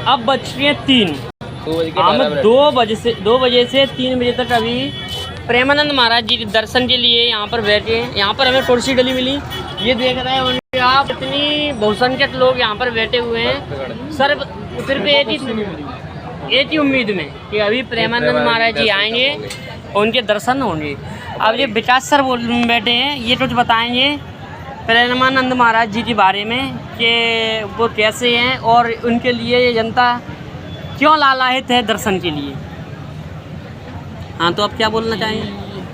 अब बज रही है 3। हम 2 बजे से 3 बजे तक अभी प्रेमानंद महाराज जी के दर्शन के लिए यहाँ पर बैठे हैं। यहाँ पर हमें कुर्सी डली मिली, ये देख रहे हैं आप, इतनी बहुसंख्यक लोग यहाँ पर बैठे हुए हैं। सिर्फ एक ही उम्मीद में कि अभी प्रेमानंद महाराज जी आएंगे और उनके दर्शन होंगे। अब ये विकास सर बैठे हैं, ये कुछ बताएंगे प्रेमानंद महाराज जी के बारे में कि वो कैसे हैं और उनके लिए ये जनता क्यों लालायित है दर्शन के लिए। हाँ, तो आप क्या बोलना चाहेंगे?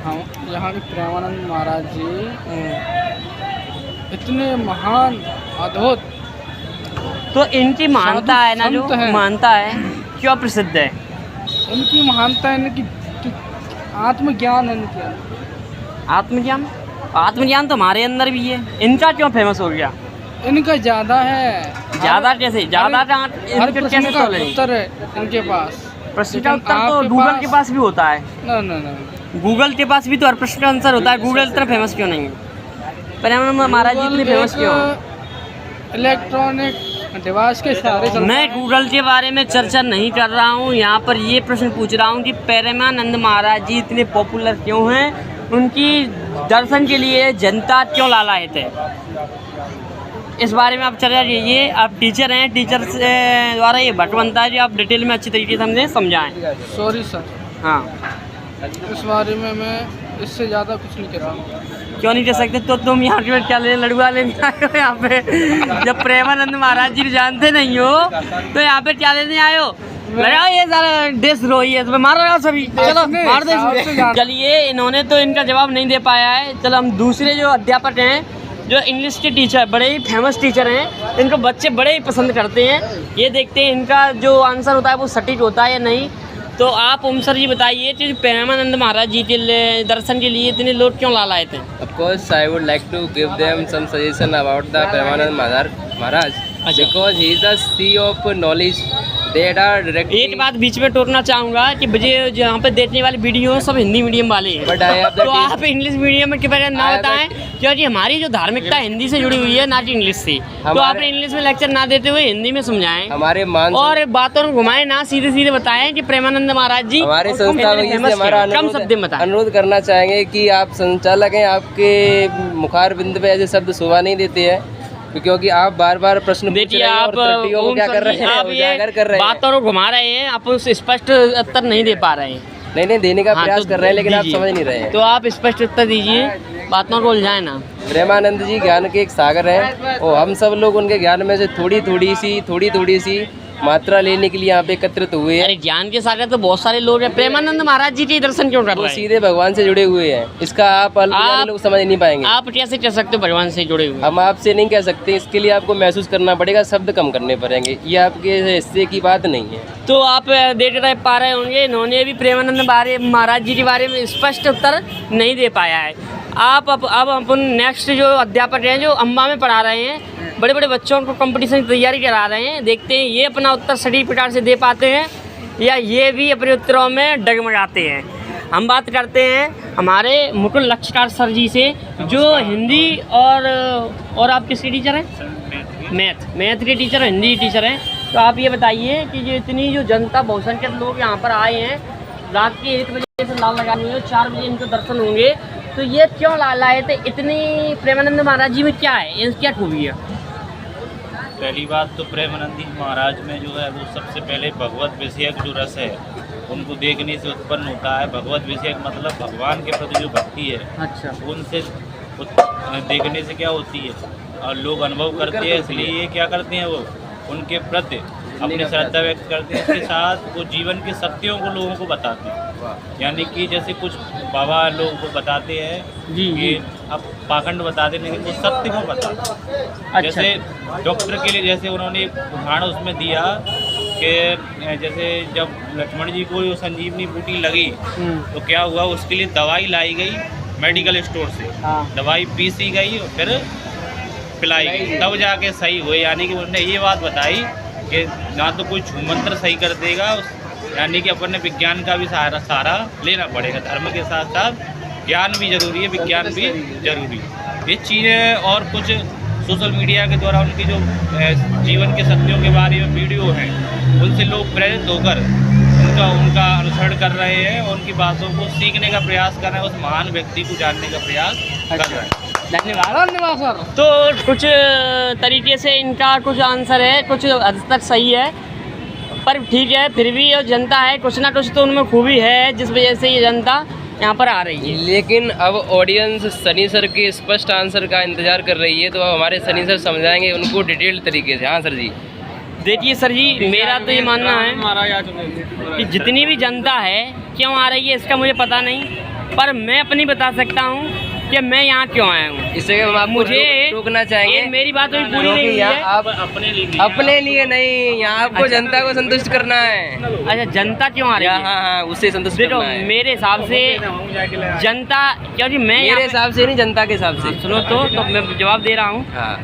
हाँ, यहाँ के प्रेमानंद महाराज जी इतने महान अद्भुत, तो इनकी महानता है ना, जो मानता है क्यों प्रसिद्ध है? इनकी महानता है, इनकी आत्मज्ञान है। आत्मज्ञान तो हमारे अंदर भी है, इनका क्यों फेमस हो गया? इनका ज़्यादा है। ज़्यादा कैसे? ज़्यादा कैसे उत्तर है इनके पास। प्रश्न का उत्तर तो गूगल के पास भी होता है। नहीं, गूगल के पास भी तो हर प्रश्न का आंसर होता है। गूगल इतना फेमस क्यों नहीं है? प्रेमानंद महाराज जी इतने फेमस क्यों? इलेक्ट्रॉनिक डिवाइस के सहारे। मैं गूगल के बारे में चर्चा नहीं कर रहा हूँ, यहाँ पर ये प्रश्न पूछ रहा हूँ कि प्रेमानंद महाराज जी इतने पॉपुलर क्यों हैं, उनकी दर्शन के लिए जनता क्यों लालायित है, इस बारे में आप चर्चा कीजिए। आप टीचर हैं, टीचर से द्वारा ये भट्ट बनता है कि आप डिटेल में अच्छी तरीके से समझाएं। Sorry sir. हाँ, इस बारे में मैं इससे ज़्यादा कुछ नहीं कह रहा हूँ। क्यों नहीं कह सकते? तो तुम यहाँ के क्या लेने लड़ुआ लेने आए हो यहाँ पे? जब प्रेमानंद महाराज जी जानते नहीं हो तो यहाँ पे क्या लेने आए हो? लगाओ ये सारा डिश रोई है, तुम्हें मार रहा सभी, चलो मार दो। चलिए, इन्होंने तो इनका जवाब नहीं दे पाया है। चलो हम दूसरे जो अध्यापक हैं, जो इंग्लिश के टीचर, बड़े ही फेमस टीचर हैं, इनको बच्चे बड़े ही पसंद करते हैं। ये देखते हैं इनका जो आंसर होता है वो सटीक होता है या नहीं। तो आप ओम सर जी बताइए कि प्रेमानंद महाराज जी के दर्शन के लिए इतने लोग क्यों लालायित हैं? Of course, I would like to give them some suggestion about the Premanand Maharaj because he is the sea of knowledge. एक बात बीच में टोकना चाहूँगा कि मुझे जहाँ पे देखने वाले वीडियो सब हिंदी मीडियम वाले हैं, तो आप इंग्लिश मीडियम में कृपया ना बताएं, क्योंकि हमारी जो धार्मिकता हिंदी से जुड़ी हुई है, ना कि इंग्लिश से। तो आप इंग्लिश में लेक्चर ना देते हुए हिंदी में समझाएं हमारे और बातों को घुमाएं ना, सीधे सीधे बताएं कि प्रेमानंद महाराज जी हमारे संस्था में कम शब्द में बताएं। अनुरोध करना चाहेंगे कि आप संचालक हैं, आपके मुखार बिंद पे ऐसे शब्द शोभा नहीं देते हैं, क्योंकि आप बार बार प्रश्न पूछ रहे हैं और त्रुटियों को क्या कर रहे हैं, उजागर कर रहे हैं, बातों को घुमा रहे हैं, आप उस स्पष्ट उत्तर नहीं दे पा रहे हैं। नहीं देने का प्रयास कर रहे हैं, लेकिन आप समझ नहीं रहे हैं। तो आप स्पष्ट उत्तर दीजिए, बातों को उलझाएं ना। प्रेमानंद जी ज्ञान के एक सागर हैं और हम सब लोग उनके ज्ञान में से थोड़ी सी मात्रा लेने के लिए यहाँ पे एकत्रित हुए हैं। अरे ज्ञान के सागर तो बहुत सारे लोग हैं, प्रेमानंद महाराज जी के दर्शन क्यों कर रहे हैं? सीधे भगवान से जुड़े हुए हैं, इसका आप लोग समझ नहीं पाएंगे। आप कैसे कह सकते हो भगवान से जुड़े हुए? हम आपसे नहीं कह सकते, इसके लिए आपको महसूस करना पड़ेगा, शब्द कम करने पड़ेंगे, ये आपके हिस्से की बात नहीं है। तो आप देख पा रहे होंगे, इन्होंने भी प्रेमानंद महाराज जी के बारे में स्पष्ट उत्तर नहीं दे पाया है। अब अपन नेक्स्ट जो अध्यापक हैं, जो अम्बा में पढ़ा रहे हैं, बड़े बड़े बच्चों को कंपटीशन की तैयारी करा रहे हैं, देखते हैं ये अपना उत्तर सटीक प्रकार से दे पाते हैं या ये भी अपने उत्तरों में डगमगाते हैं। हम बात करते हैं हमारे मुकुल लक्षकार सर जी से, जो हिंदी और आप किसके टीचर हैं? मैथ के टीचर, हिंदी टीचर हैं। तो आप ये बताइए कि जो इतनी जो जनता, बहुसंख्यक लोग यहाँ पर आए हैं, रात के 1 बजे से लाल लगाए हुए, 4 बजे इनको दर्शन होंगे, तो ये क्यों लालायित है? इतनी प्रेमानंद महाराज जी में क्या है, क्या खूबी है? पहली बात तो प्रेमानंद जी महाराज में जो है वो सबसे पहले भगवत विषयक जो रस है उनको देखने से उत्पन्न होता है। भगवत विषयक मतलब भगवान के प्रति जो भक्ति है, अच्छा, उनसे देखने से क्या होती है और लोग अनुभव करते हैं, इसलिए ये क्या करते हैं, वो उनके प्रति अपनी श्रद्धा व्यक्त करते हैं। इसके साथ वो जीवन के सत्यों को लोगों को बताते हैं, यानी कि जैसे कुछ बाबा लोगों को बताते हैं कि अब पाखंड बताते नहीं, तो सत्य को बताते हैं। अच्छा। जैसे डॉक्टर के लिए, जैसे उन्होंने उदाहरण उसमें दिया कि जैसे जब लक्ष्मण जी को संजीवनी बूटी लगी तो क्या हुआ, उसके लिए दवाई लाई गई मेडिकल स्टोर से, दवाई पीसी गई और फिर पिलाई गई, तब जाके सही हुए। यानी कि उन्होंने ये बात बताई कि ना तो कोई छूमंत्र सही कर देगा, यानी कि अपन ने विज्ञान का भी सहारा लेना पड़ेगा। धर्म के साथ साथ ज्ञान भी जरूरी है, विज्ञान भी जरूरी है। ये चीज़ें और कुछ सोशल मीडिया के द्वारा उनकी जो जीवन के सत्यों के बारे में वीडियो हैं, उन से लोग प्रेरित होकर उनका अनुसरण कर रहे हैं, उनकी बातों को सीखने का प्रयास कर रहे हैं, उस महान व्यक्ति को जानने का प्रयास कर रहे हैं। धन्यवाद सर। तो कुछ तरीके से इनका कुछ आंसर है, कुछ हद तक सही है, पर ठीक है, फिर भी ये जनता है, कुछ ना कुछ तो उनमें खूबी है जिस वजह से ये जनता यहाँ पर आ रही है। लेकिन अब ऑडियंस सनी सर के स्पष्ट आंसर का इंतजार कर रही है, तो अब हमारे सनी सर समझाएंगे उनको डिटेल तरीके से। हाँ सर जी। देखिए सर जी, मेरा तो ये मानना है कि जितनी भी जनता है क्यों आ रही है इसका मुझे पता नहीं, पर मैं अपनी बता सकता हूँ कि मैं यहाँ क्यों आया हूँ। इससे हम आपको मुझे रोकना चाहेंगे। मेरी बात अभी पूरी नहीं हुई है। आप अपने लिए नहीं, यहाँ आपको जनता को संतुष्ट करना है। अच्छा, जनता क्यों आ रही है? हाँ, उससे संतुष्ट देखो, करना है। मेरे हिसाब से जनता, क्योंकि मैं मेरे हिसाब से नहीं, जनता के हिसाब से। सुनो तो मैं जवाब दे रहा हूँ। हाँ,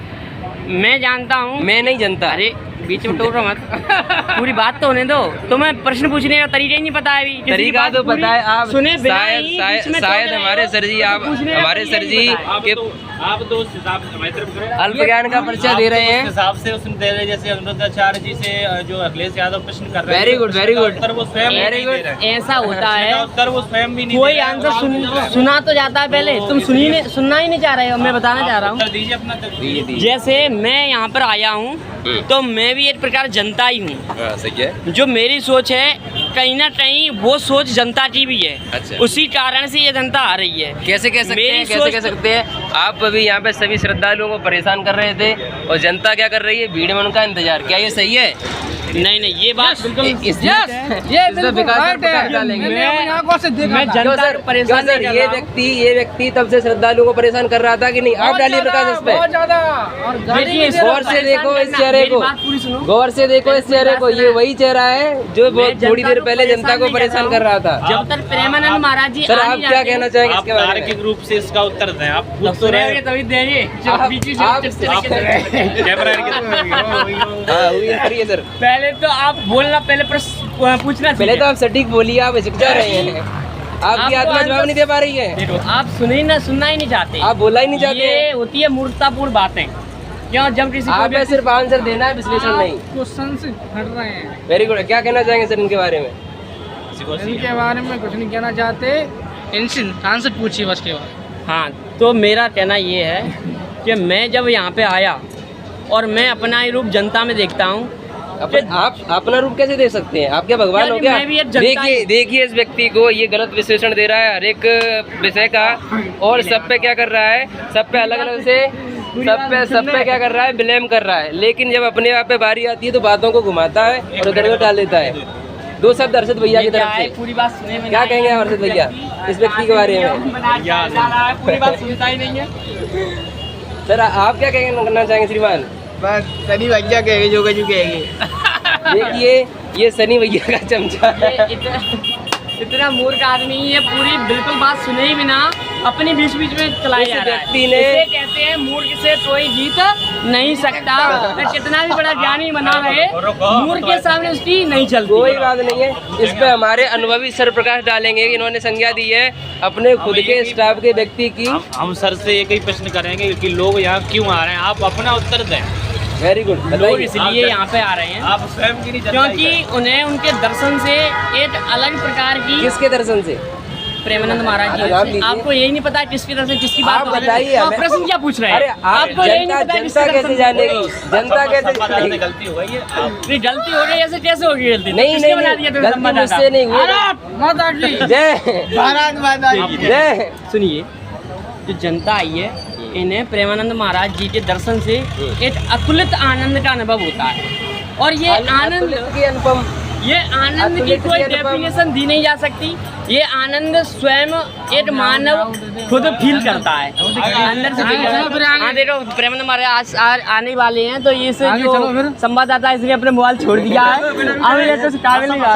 मैं जानता हूँ। मैं नहीं जनता। अरे बीच में टोको मत, पूरी बात तो होने दो। तुम्हें प्रश्न पूछने का तरीका ही नहीं पता है। अभी तरीका तो पता है, आप सुने शायद हमारे सर जी, आप हमारे सर जी के आप तो उस हिसाब से हमारी तरफ करें, अल्प ज्ञान का परिचय दे रहे हैं। उस हिसाब से उसने दे रहे, जैसे अनुरुद्धाचार्य जी से जो अखिलेश यादव प्रश्न कर रहे हैं। Very good, very good. उत्तर वो स्वयं वेरी गुड। ऐसा होता है, उत्तर वो स्वयं भी नहीं कोई दे रहे हैं। आंसर सुना तो जाता है पहले, तुम सुनना ही नहीं चाह रहे हो। मैं बताना चाह रहा हूँ, उत्तर दीजिए अपना। जैसे मैं यहाँ पर आया हूँ तो मैं भी एक प्रकार जनता ही हूँ। सही है। जो मेरी सोच है कहीं ना कहीं वो सोच जनता की भी है। अच्छा। उसी कारण से ये जनता आ रही है। कैसे कह सकते हैं, कैसे कह सकते हैं? आप अभी यहाँ पे सभी श्रद्धालुओं को परेशान कर रहे थे और जनता क्या कर रही है? भीड़ में उनका इंतजार। क्या ये सही है? नहीं, ये बात बिल्कुल मैं जनता को परेशान नहीं कर रहा हूँ। ये व्यक्ति तब से श्रद्धालुओं को परेशान कर रहा था कि नहीं? आप डालिए प्रकाश इस पे। गौर से देखो इस चेहरे को, गौर से देखो इस चेहरे को। ये वही चेहरा है जो बहुत थोड़ी देर पहले जनता को परेशान कर रहा था। जब तक प्रेमानंद महाराज जी, सर आप क्या कहना चाहेंगे आप इसके बारे में? तार्किक रूप से इसका उत्तर दें। आप तभी देंगे। सर पहले तो आप बोलना, पहले प्रश्न पूछना। पहले तो आप सटीक बोलिए, आप हिचक जा रहे हैं। आपकी आत्मा जवाब नहीं दे पा रही है। आप सुनना ही नहीं चाहते, आप बोलना ही नहीं चाहते। ये होती है मूर्खतापूर्ण बातें। क्यों? जब किसी आप सिर्फ आंसर देना है, विश्लेषण नहीं। क्वेश्चन से हट रहे हैं। Very good. क्या कहना चाहेंगे सर इनके बारे में? इनके बारे में कुछ नहीं कहना चाहते, इनसे आंसर पूछिए बस के बाद। हाँ, तो मेरा कहना ये है कि मैं जब यहाँ पे आया और मैं अपना ही रूप जनता में देखता हूँ। आप अपना रूप कैसे दे सकते हैं? आप क्या भगवान हो क्या? देखिए इस व्यक्ति को, ये गलत विश्लेषण दे रहा है हर एक विषय का, और सब पे क्या कर रहा है, सब पे अलग अलग से सब पे क्या कर रहा है, ब्लेम कर रहा है। लेकिन जब अपने आप पे बारी आती है तो बातों को घुमाता है और उधर डाल देता है। दो शब्द हर्षित भैया की तरफ से पूरी बात सुने में क्या कहेंगे हर्षित भैया इस व्यक्ति के बारे में? पूरी बात सुनता ही नहीं है। सर आप क्या कहना चाहेंगे श्रीमान? बस सनी भैया कहेंगे जो कहेंगे। देखिए ये सनी भैया का चमचा है। इतना मूर्ख आदमी ये पूरी बिल्कुल बात सुने ही बिना अपनी बीच में चलाई जा रहा है। इसे कहते हैं मूर्ख से कोई जीत नहीं सकता। कितना भी बड़ा ज्ञानी बना रहे, मूर्ख के सामने उसकी नहीं चलती। कोई बात नहीं है, इस पे हमारे अनुभवी सर प्रकाश डालेंगे। इन्होंने संज्ञा दी है अपने खुद के स्टाफ के व्यक्ति की। हम सर से एक ही प्रश्न करेंगे कि लोग यहाँ क्यों आ रहे हैं, आप अपना उत्तर दें। Very good. लोग इसलिए यहाँ पे आ रहे हैं आप स्वयं की नहीं, क्योंकि उन्हें उनके दर्शन से एक अलग प्रकार की। किसके दर्शन से? प्रेमानंद महाराज जी। आपको यही नहीं पता किसकी तरफ से किसकी बात आप बताइए। आप प्रश्न क्या पूछ रहे हैं? आपको यही नहीं पता जनता कैसे जानेगी? जनता कैसे जानेगी? गलती हो गई है। गलती हो गई, ऐसे कैसे होगी गलती? नहीं, गलती मुझसे नहीं हुई। जय सुनिए, जो जनता आई है इन्हें प्रेमानंद महाराज जी के दर्शन से एक अतुलित आनंद का अनुभव होता है। और ये आनंद की अनुपम, ये आनंद की कोई डेफिनेशन दी नहीं जा सकती। ये आनंद स्वयं एक मानव खुद फील करता है, अंदर से फील करता है। हाँ देखो, प्रेमानंद महाराज आज आने वाले हैं तो ये जो संवाददाता इसने अपने मोबाइल छोड़ दिया है। अब ये तो काबिल नहीं रहा।